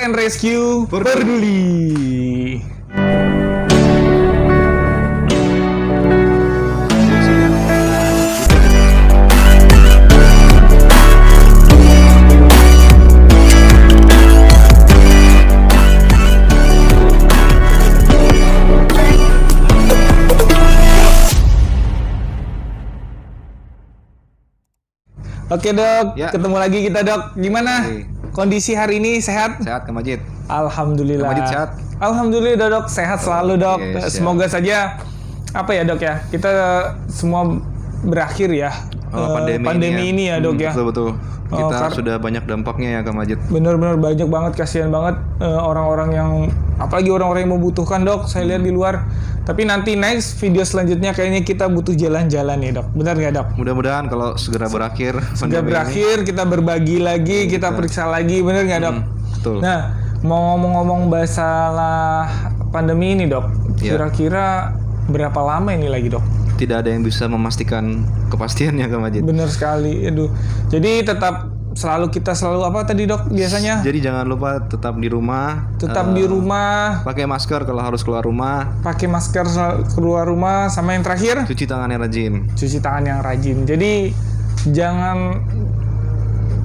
and Rescue Peduli. Oke dok, Ya. ketemu lagi kita dok. Gimana kondisi hari ini, sehat? Sehat Kang Majid. Alhamdulillah. Kang Majid sehat? Alhamdulillah dok, sehat selalu dok. Oke, siap. Semoga saja apa ya dok ya, kita semua berakhir ya. Pandemi ini ya dok ya. Betul. Kita sudah banyak dampaknya ya Kang Majid. Bener-bener banyak banget, kasihan banget orang-orang yang, apalagi orang-orang yang membutuhkan dok. Saya lihat di luar. Tapi nanti next video selanjutnya kayaknya kita butuh jalan-jalan nih dok. Benar nggak dok? Mudah-mudahan kalau segera berakhir. Segera berakhir, kita berbagi lagi, kita periksa lagi, bener nggak dok? Betul. Nah, mau ngomong-ngomong masalah pandemi ini dok, Ya. kira-kira berapa lama ini lagi dok? Tidak ada yang bisa memastikan kepastiannya Kang Majid. Bener sekali, aduh. Jadi tetap kita selalu apa tadi dok biasanya? Jadi jangan lupa tetap di rumah. Tetap di rumah, Pakai masker kalau harus keluar rumah. pakai masker keluar rumah, sama yang terakhir Cuci tangan yang rajin. cuci tangan yang rajin. Jadi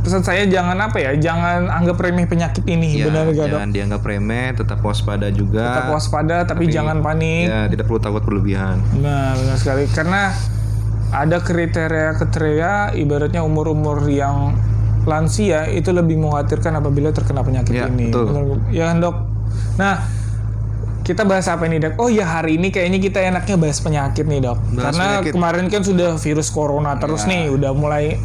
pesan saya jangan jangan anggap remeh penyakit ini, Ya, benar nggak dok? jangan dianggap remeh, tetap waspada juga. Tetap waspada, tapi jangan panik. Ya, tidak perlu takut berlebihan. Nah, benar sekali. Karena ada kriteria ibaratnya umur-umur yang lansia itu lebih mengkhawatirkan apabila terkena penyakit Ya, ini. betul. Benar, ya kan dok? Nah, kita bahas apa ini dok? Oh ya, hari ini kayaknya kita enaknya bahas penyakit nih dok. Bahas Karena penyakit. kemarin kan sudah virus corona terus Ya. nih, udah mulai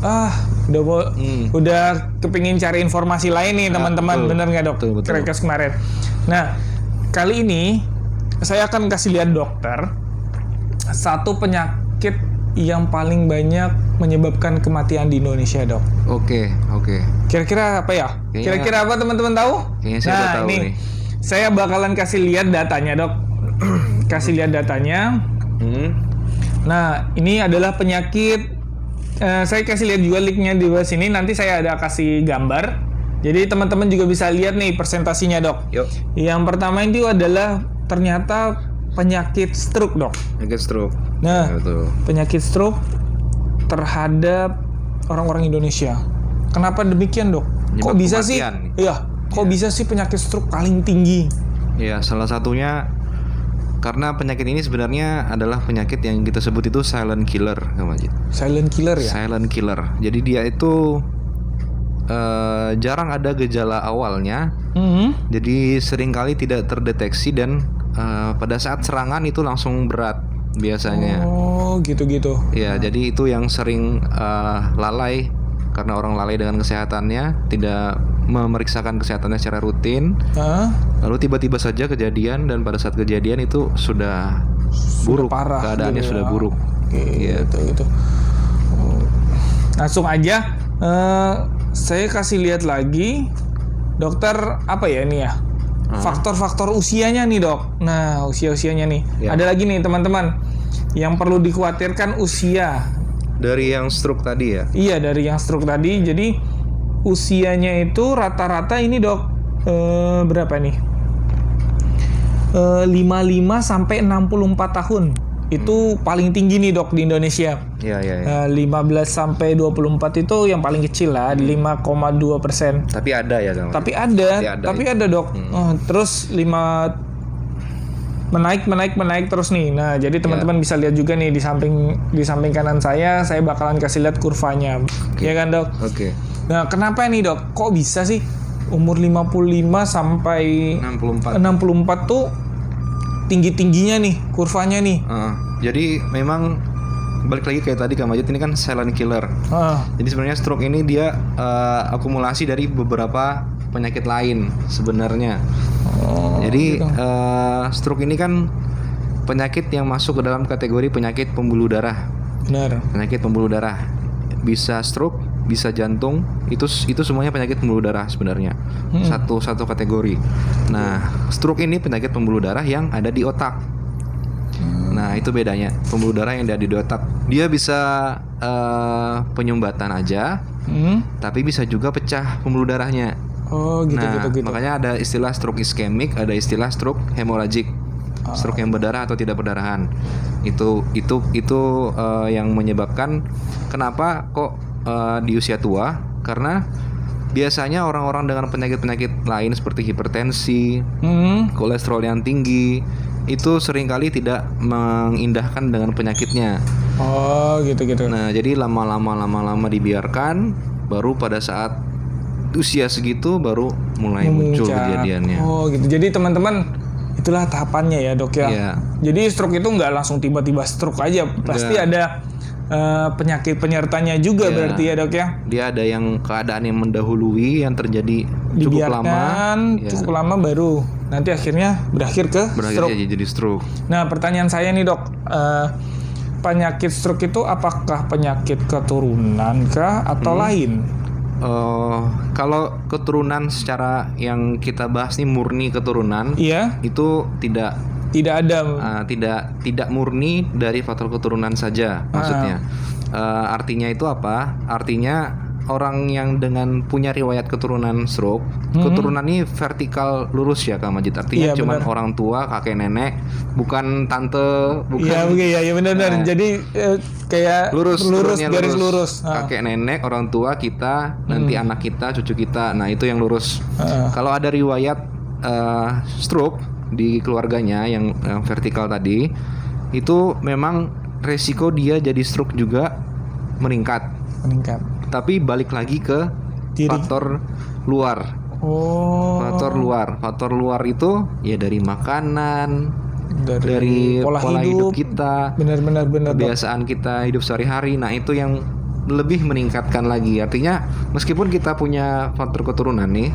udah kepingin cari informasi lain nih teman-teman, betul. bener nggak dok? Betul. Kerekes kemarin. Nah, kali ini saya akan kasih lihat dokter satu penyakit yang paling banyak menyebabkan kematian di Indonesia dok. Oke. Kira-kira apa ya? Kira-kira apa teman-teman tahu? Kayaknya saya udah tahu ini nih. saya bakalan kasih lihat datanya dok. Kasih lihat datanya. Nah, ini adalah penyakit. Saya kasih lihat juga linknya di bawah sini. Nanti saya ada kasih gambar. Jadi teman-teman juga bisa lihat nih presentasinya dok. Yuk. Yang pertama itu adalah ternyata penyakit stroke dok. Penyakit stroke. Nah, Ya, betul. penyakit stroke terhadap orang-orang Indonesia. Kenapa demikian dok? Penyebab Kok bisa sih? kematian. Iya. Kok bisa sih penyakit stroke paling tinggi? Ya, salah satunya karena penyakit ini sebenarnya adalah penyakit yang kita sebut itu silent killer, Kang Majid. Silent killer ya? Silent killer. Jadi dia itu jarang ada gejala awalnya. Jadi seringkali tidak terdeteksi dan pada saat serangan itu langsung berat biasanya. Oh, gitu-gitu. Ya, jadi itu yang sering lalai karena orang lalai dengan kesehatannya, tidak memeriksakan kesehatannya secara rutin. Hah? Lalu tiba-tiba saja kejadian dan pada saat kejadian itu sudah buruk, parah keadaannya gitu ya. sudah buruk. Oke, Iya. gitu. Oh. Langsung aja saya kasih lihat lagi dokter apa ya ini ya? Faktor-faktor usianya nih dok. Nah, usia-usianya nih. Ya. Ada lagi nih teman-teman yang perlu dikhawatirkan usia. Dari yang stroke tadi ya. Iya, dari yang stroke tadi. Jadi usianya itu rata-rata ini dok berapa nih? 55 sampai 64 tahun. Itu paling tinggi nih dok di Indonesia. Iya. 15 sampai 24 itu yang paling kecil lah, 5,2%. Tapi ada ya, Kang. Tapi ada dok. Terus menaik terus nih. Nah, jadi teman-teman bisa lihat juga nih di samping kanan saya bakalan kasih lihat kurvanya. Oke. Ya kan dok? Oke. Nah, kenapa nih dok? Kok bisa sih umur 55 sampai 64 tuh tinggi-tingginya nih kurvanya nih? Jadi memang balik lagi kayak tadi Kang Majid, ini kan silent killer. Jadi sebenarnya stroke ini dia akumulasi dari beberapa penyakit lain sebenarnya. Jadi gitu. stroke ini kan penyakit yang masuk ke dalam kategori penyakit pembuluh darah. Benar. Penyakit pembuluh darah. Bisa stroke, bisa jantung, itu semuanya penyakit pembuluh darah sebenarnya. Satu kategori. Nah, stroke ini penyakit pembuluh darah yang ada di otak. Nah, itu bedanya. Pembuluh darah yang ada di otak. Dia bisa penyumbatan aja, tapi bisa juga pecah pembuluh darahnya. Oh, gitu. Makanya ada istilah stroke iskemik, ada istilah stroke hemoragik. Stroke yang berdarah atau tidak berdarahan. Itu yang menyebabkan kenapa kok di usia tua, karena biasanya orang-orang dengan penyakit-penyakit lain seperti hipertensi, kolesterol yang tinggi itu seringkali tidak mengindahkan dengan penyakitnya. Oh, gitu. Nah, jadi lama-lama dibiarkan, baru pada saat usia segitu baru mulai muncul kejadiannya. Oh, gitu. Jadi teman-teman, itulah tahapannya ya, Dok ya. Iya. Jadi stroke itu nggak langsung tiba-tiba stroke aja, pasti ada penyakit penyertanya juga berarti ya, Dok ya. Dia ada yang keadaan yang mendahului yang terjadi cukup lama baru nanti akhirnya berakhir stroke. Jadi stroke. Nah, pertanyaan saya nih, Dok, penyakit stroke itu apakah penyakit keturunan kah atau lain? Kalau keturunan secara yang kita bahas nih murni keturunan, itu tidak ada, tidak murni dari faktor keturunan saja maksudnya. Artinya itu apa? Artinya orang yang dengan punya riwayat keturunan stroke, keturunan ini vertikal lurus ya Kak Majid. Artinya cuma orang tua, kakek nenek, bukan tante, bukan. Iya benar. Jadi kayak lurus garis lurus. Kakek nenek, orang tua kita, nanti anak kita, cucu kita. Nah, itu yang lurus. Kalau ada riwayat stroke di keluarganya yang vertikal tadi, itu memang resiko dia jadi stroke juga meningkat. Tapi balik lagi ke faktor luar. Faktor luar itu ya dari makanan, dari pola hidup kita, benar. Kebiasaan kita hidup sehari-hari. Nah, itu yang lebih meningkatkan lagi. Artinya meskipun kita punya faktor keturunan nih,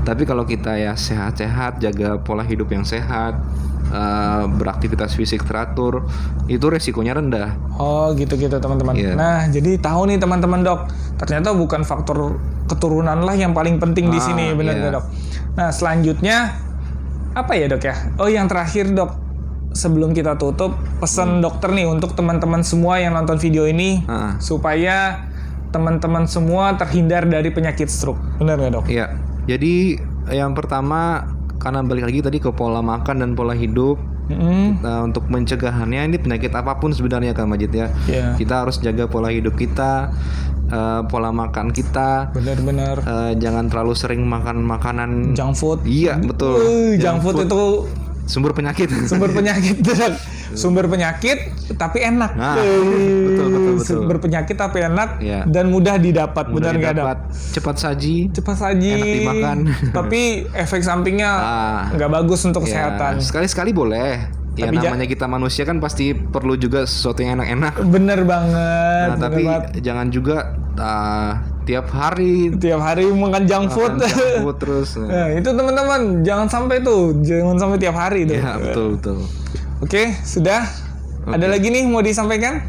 tapi kalau kita ya sehat-sehat, jaga pola hidup yang sehat, beraktivitas fisik teratur, itu resikonya rendah. Oh, gitu teman-teman. Nah, jadi tahu nih teman-teman, Dok, ternyata bukan faktor keturunan lah yang paling penting di sini, benar nggak, Dok? Nah, selanjutnya apa ya, Dok ya? Oh, yang terakhir, Dok, sebelum kita tutup, pesan dokter nih untuk teman-teman semua yang nonton video ini, supaya teman-teman semua terhindar dari penyakit stroke, benar nggak, Dok? Iya. Jadi yang pertama, karena balik lagi tadi ke pola makan dan pola hidup. Untuk mencegahannya, ini penyakit apapun sebenarnya Kak Majid ya. Kita harus jaga pola hidup kita, pola makan kita. Benar. Jangan terlalu sering makan makanan junk food. Iya, betul. Junk food itu sumber penyakit. Sumber penyakit tapi enak. Betul. Sumber penyakit tapi enak dan mudah didapat, benar nggak, Dok? Cepat saji, enak dimakan. Tapi efek sampingnya nggak bagus untuk kesehatan. Sekali-sekali boleh. Ya, namanya kita manusia kan pasti perlu juga sesuatu yang enak-enak. Bener banget. Nah, tapi jangan juga tiap hari makan junk food terus. Nah, itu teman-teman, jangan sampai tiap hari tuh. Ya, betul. Oke, sudah. Ada lagi nih mau disampaikan?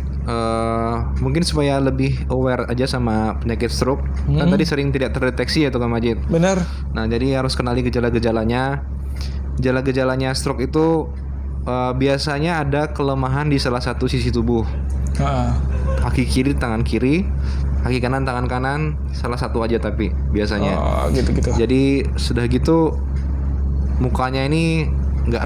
Mungkin supaya lebih aware aja sama penyakit stroke. Kan tadi sering tidak terdeteksi ya Kak Majid. Benar. Nah, jadi harus kenali gejala-gejalanya. Gejala-gejalanya stroke itu biasanya ada kelemahan di salah satu sisi tubuh. Kaki kiri, tangan kiri, kaki kanan, tangan kanan, salah satu aja tapi biasanya. Gitu. Jadi sudah gitu mukanya ini nggak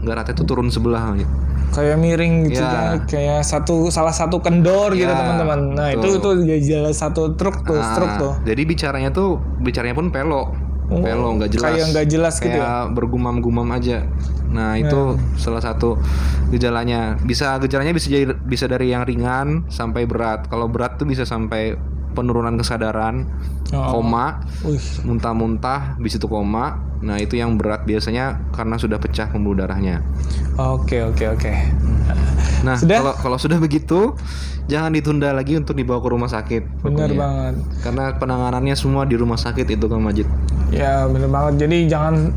rata itu turun sebelah gitu. Kayak miring gitu kayak salah satu kendor gitu teman-teman. Nah, itu gejala satu stroke tuh. Jadi bicaranya pun pelok nggak jelas. Kayak nggak jelas gitu ya. Bergumam-gumam aja. Nah, itu salah satu gejalanya. Gejalanya bisa dari yang ringan sampai berat. Kalau berat tuh bisa sampai penurunan kesadaran, koma, muntah-muntah, bis itu koma. Nah, itu yang berat biasanya karena sudah pecah pembuluh darahnya. Oke. Nah, kalau sudah begitu, jangan ditunda lagi untuk dibawa ke rumah sakit. Benar banget. Karena penanganannya semua di rumah sakit itu Kang Majid. Ya, benar banget. Jadi jangan,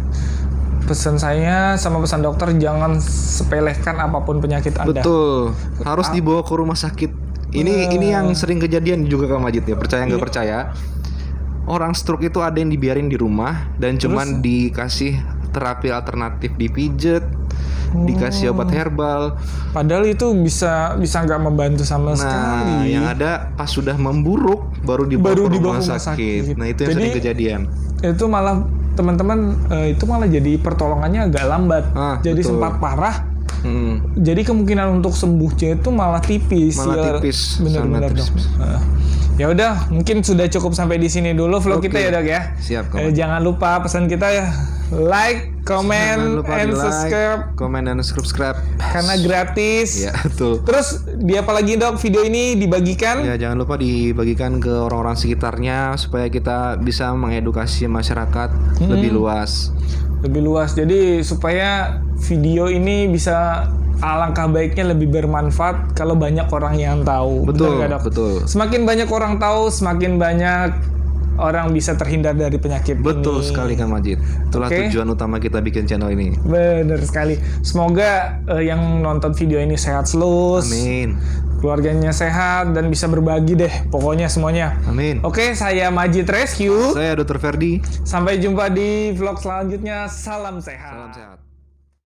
pesan saya sama pesan dokter, jangan sepelekan apapun penyakit Anda. Betul. Harus dibawa ke rumah sakit. Ini yang sering kejadian juga Kang Majid ya. Percaya nggak percaya? Orang stroke itu ada yang dibiarin di rumah dan cuman dikasih terapi alternatif, dipijet, dikasih obat herbal. Padahal itu bisa nggak membantu sama sekali. Yang ada pas sudah memburuk baru dibawa ke rumah sakit. Nah, itu yang sering kejadian. Itu malah teman-teman itu malah jadi pertolongannya agak lambat. Jadi betul. sempat parah. Jadi kemungkinan untuk sembuhnya itu malah tipis. Malah tipis. Benar-benar dok. Ya udah, mungkin sudah cukup sampai di sini dulu vlog kita ya dok ya. Siap. Jangan lupa pesan kita ya, like, comment, and subscribe. Comment dan subscribe. Karena gratis. Ya betul. Terus di apa lagi dok? Video ini dibagikan? Ya jangan lupa dibagikan ke orang-orang sekitarnya supaya kita bisa mengedukasi masyarakat lebih luas. Lebih luas. Jadi supaya video ini bisa alangkah baiknya lebih bermanfaat kalau banyak orang yang tahu. Betul, benar nggak, dok? betul. Semakin banyak orang tahu, semakin banyak orang bisa terhindar dari penyakit Betul ini. sekali Kang Majid. Itulah tujuan utama kita bikin channel ini. Benar sekali. Semoga yang nonton video ini sehat selalu. Amin. Keluarganya sehat dan bisa berbagi deh. Pokoknya semuanya. Amin. Oke, saya Majid Rescue. Saya Dr. Ferdi. Sampai jumpa di vlog selanjutnya. Salam sehat. Salam sehat.